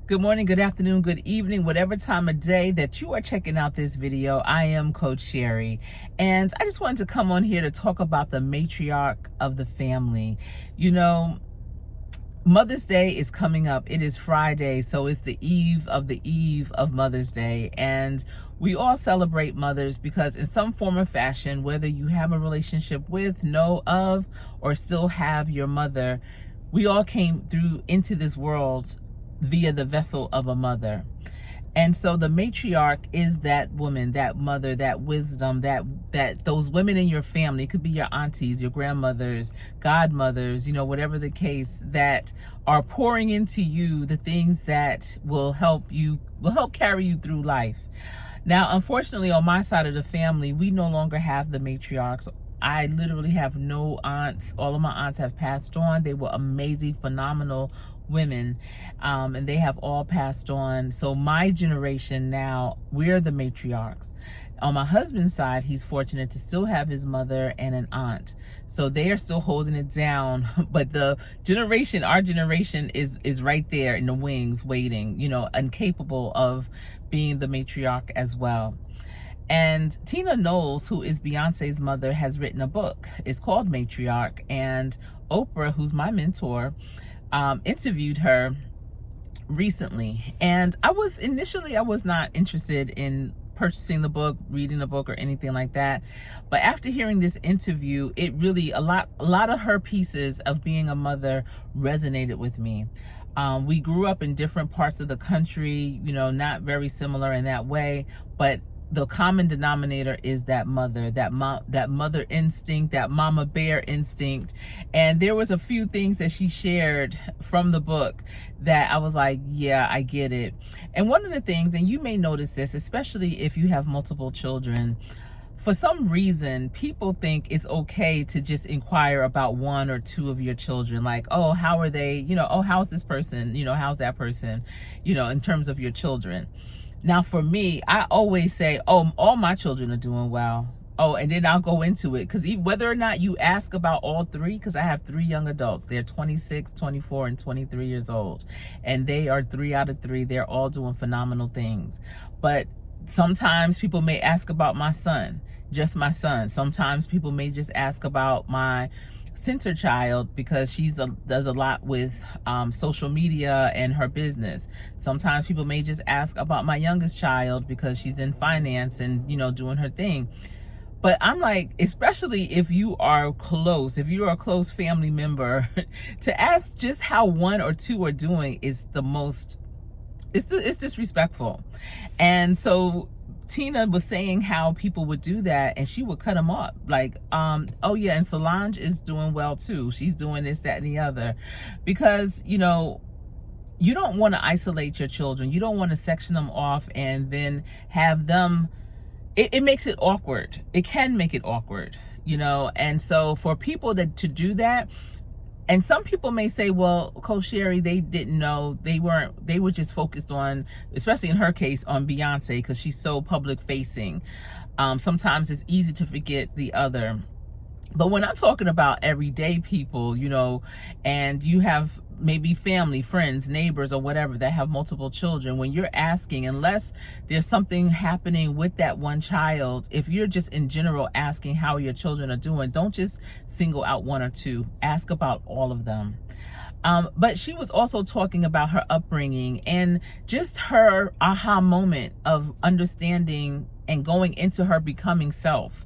Good morning, good afternoon, good evening, whatever time of day that you are checking out this video. I am Coach Sherry, and I just wanted to come on here to talk about the matriarch of the family. You know, Mother's Day is coming up. It is Friday, so it's the eve of Mother's Day, and we all celebrate mothers because in some form or fashion, whether you have a relationship with, know of, or still have your mother, we all came through into this world via the vessel of a mother. And so the matriarch is that woman, that mother, that wisdom, that those women in your family. It could be your aunties, your grandmothers, godmothers, whatever the case, that are pouring into you the things that will help carry you through life. Now, unfortunately, on my side of the family, we no longer have the matriarchs. I literally have no aunts. All of my aunts have passed on. They were amazing, phenomenal women, and they have all passed on. So my generation now, we're the matriarchs. On my husband's side, he's fortunate to still have his mother and an aunt. So they are still holding it down. But our generation is right there in the wings waiting, incapable of being the matriarch as well. And Tina Knowles, who is Beyonce's mother, has written a book. It's called Matriarch. And Oprah, who's my mentor, interviewed her recently. And I was not interested in purchasing the book, reading the book, or anything like that. But after hearing this interview, it really, a lot of her pieces of being a mother resonated with me. We grew up in different parts of the country, not very similar in that way, but the common denominator is that mother instinct, that mama bear instinct. And there was a few things that she shared from the book that I was like, yeah, I get it. And one of the things, and you may notice this, especially if you have multiple children, for some reason, people think it's okay to just inquire about one or two of your children. Like, oh, how are they? Oh, how's this person? How's that person? In terms of your children. Now, for me, I always say, oh, all my children are doing well. Oh, and then I'll go into it. Because whether or not you ask about all three, because I have three young adults. They're 26, 24, and 23 years old. And they are 3 out of 3. They're all doing phenomenal things. But sometimes people may ask about my son, just my son. Sometimes people may just ask about my center child because does a lot with social media and her business. Sometimes people may just ask about my youngest child because she's in finance and doing her thing. But I'm like, especially if you are a close family member, to ask just how one or two are doing is it's disrespectful. And so Tina was saying how people would do that and she would cut them up. Like, oh yeah, and Solange is doing well too. She's doing this, that, and the other. Because, you don't want to isolate your children. You don't want to section them off and then have them, it makes it awkward. It can make it awkward, and so for people to do that, and some people may say, well, Coach Sherry, they didn't know, they were just focused on, especially in her case, on Beyonce, because she's so public facing. Sometimes it's easy to forget the other. But when I'm talking about everyday people, and you have maybe family, friends, neighbors, or whatever that have multiple children, when you're asking, unless there's something happening with that one child, if you're just in general asking how your children are doing, don't just single out one or two. Ask about all of them. But she was also talking about her upbringing and just her aha moment of understanding and going into her becoming self.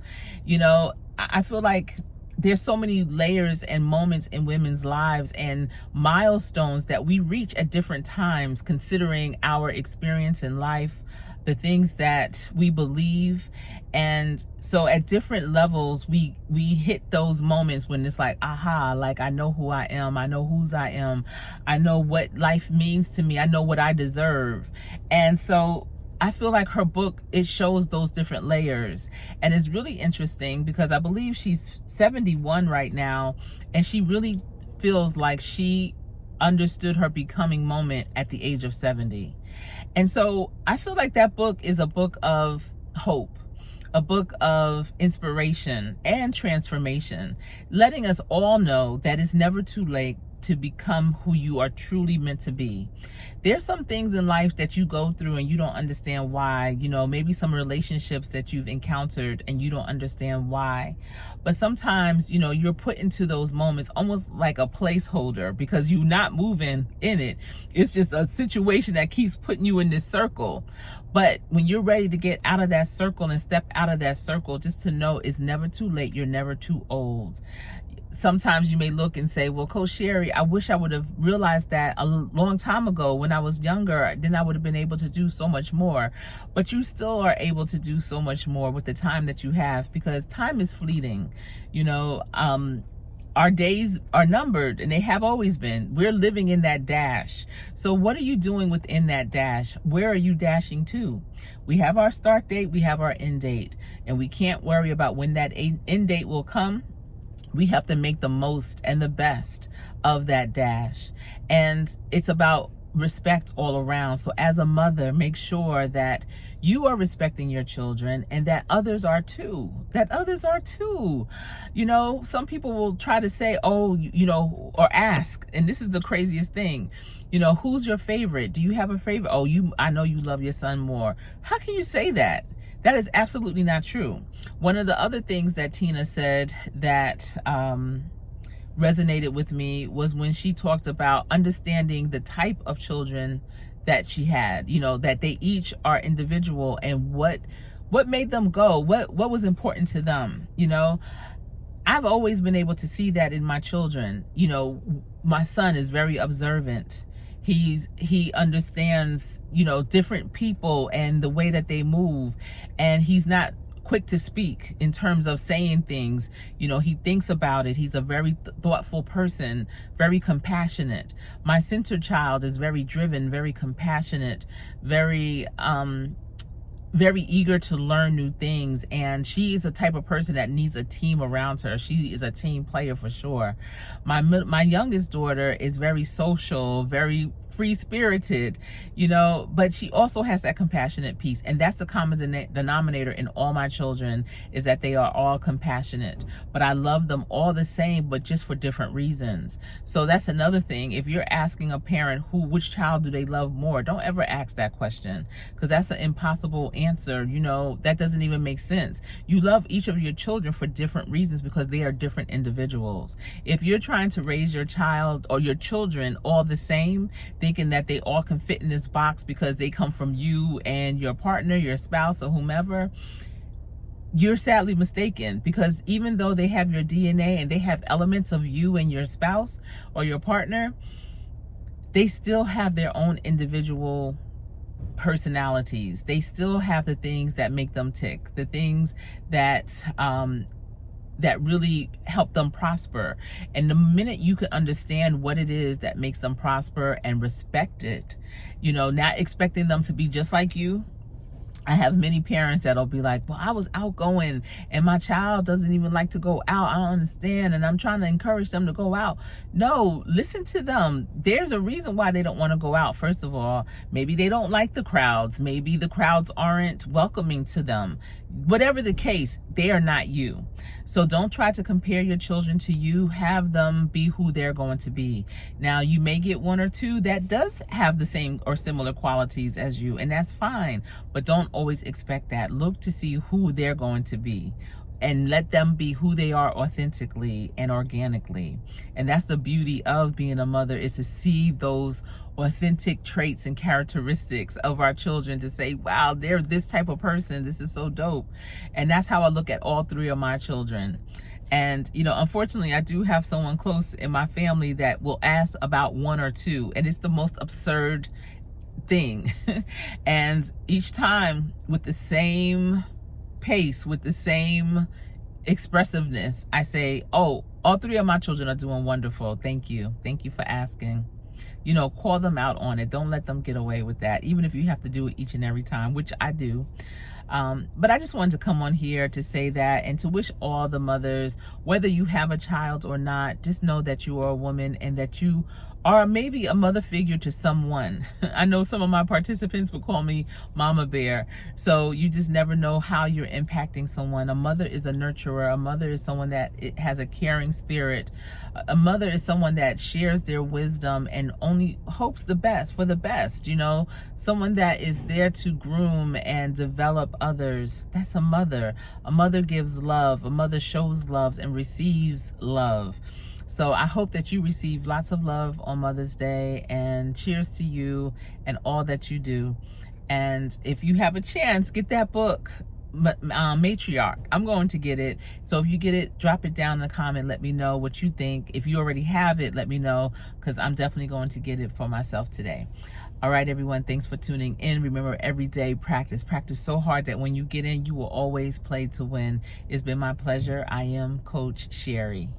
I feel like there's so many layers and moments in women's lives and milestones that we reach at different times, considering our experience in life, the things that we believe. And so at different levels, we hit those moments when it's like, aha, like I know who I am. I know whose I am. I know what life means to me. I know what I deserve. And so I feel like her book, it shows those different layers. And it's really interesting because I believe she's 71 right now. And she really feels like she understood her becoming moment at the age of 70. And so I feel like that book is a book of hope, a book of inspiration and transformation, letting us all know that it's never too late to become who you are truly meant to be. There's some things in life that you go through and you don't understand why, maybe some relationships that you've encountered and you don't understand why. But sometimes, you're put into those moments almost like a placeholder because you're not moving in it. It's just a situation that keeps putting you in this circle. But when you're ready to get out of that circle and step out of that circle, just to know it's never too late. You're never too old. Sometimes you may look and say, well, Coach Sherry, I wish I would have realized that a long time ago when I was younger, then I would have been able to do so much more. But you still are able to do so much more with the time that you have, because time is fleeting. Our days are numbered, and they have always been. We're living in that dash. So what are you doing within that dash? Where are you dashing to? We have our start date, we have our end date, and we can't worry about when that end date will come. We have to make the most and the best of that dash. And it's about respect all around. So as a mother, make sure that you are respecting your children and that others are too. Some people will try to say, or ask, and this is the craziest thing, who's your favorite? Do you have a favorite? I know you love your son more. How can you say that? That is absolutely not true. One of the other things that Tina said that resonated with me was when she talked about understanding the type of children that she had, that they each are individual, and what made them go, what was important to them. I've always been able to see that in my children. My son is very observant. He understands, different people and the way that they move, and he's not quick to speak in terms of saying things. He thinks about it. He's a very thoughtful person, very compassionate. My center child is very driven, very compassionate, very eager to learn new things, and she is a type of person that needs a team around her. She is a team player for sure. My youngest daughter is very social, very free-spirited, but she also has that compassionate piece, and that's the common denominator in all my children, is that they are all compassionate. But I love them all the same, but just for different reasons. So that's another thing. If you're asking a parent which child do they love more, don't ever ask that question, because that's an impossible answer. That doesn't even make sense. You love each of your children for different reasons because they are different individuals. If you're trying to raise your child or your children all the same, thinking that they all can fit in this box because they come from you and your partner, your spouse, or whomever, you're sadly mistaken, because even though they have your DNA and they have elements of you and your spouse or your partner, they still have their own individual personalities. They still have the things that make them tick, the things that really help them prosper. And the minute you can understand what it is that makes them prosper and respect it, not expecting them to be just like you. I have many parents that'll be like, well, I was outgoing and my child doesn't even like to go out. I don't understand. And I'm trying to encourage them to go out. No, listen to them. There's a reason why they don't want to go out. First of all, maybe they don't like the crowds. Maybe the crowds aren't welcoming to them. Whatever the case, they are not you. So don't try to compare your children to you. Have them be who they're going to be. Now, you may get one or two that does have the same or similar qualities as you, and that's fine. But don't always expect that. Look to see who they're going to be, and let them be who they are authentically and organically. And that's the beauty of being a mother, is to see those authentic traits and characteristics of our children, to say, wow, they're this type of person. This is so dope. And that's how I look at all three of my children. And, unfortunately, I do have someone close in my family that will ask about one or two, and it's the most absurd thing. And each time, with the same pace, with the same expressiveness, I say, oh, all three of my children are doing wonderful. Thank you for asking. Call them out on it. Don't let them get away with that, even if you have to do it each and every time, which I do. But I just wanted to come on here to say that, and to wish all the mothers, whether you have a child or not, just know that you are a woman and that you or maybe a mother figure to someone. I know some of my participants would call me Mama Bear. So you just never know how you're impacting someone. A mother is a nurturer. A mother is someone that has a caring spirit. A mother is someone that shares their wisdom and only hopes the best for the best. You know, someone that is there to groom and develop others. That's a mother. A mother gives love. A mother shows love and receives love. So I hope that you receive lots of love on Mother's Day, and cheers to you and all that you do. And if you have a chance, get that book, Matriarch. I'm going to get it. So if you get it, drop it down in the comment. Let me know what you think. If you already have it, let me know, because I'm definitely going to get it for myself today. All right, everyone. Thanks for tuning in. Remember, every day practice. Practice so hard that when you get in, you will always play to win. It's been my pleasure. I am Coach Sherry.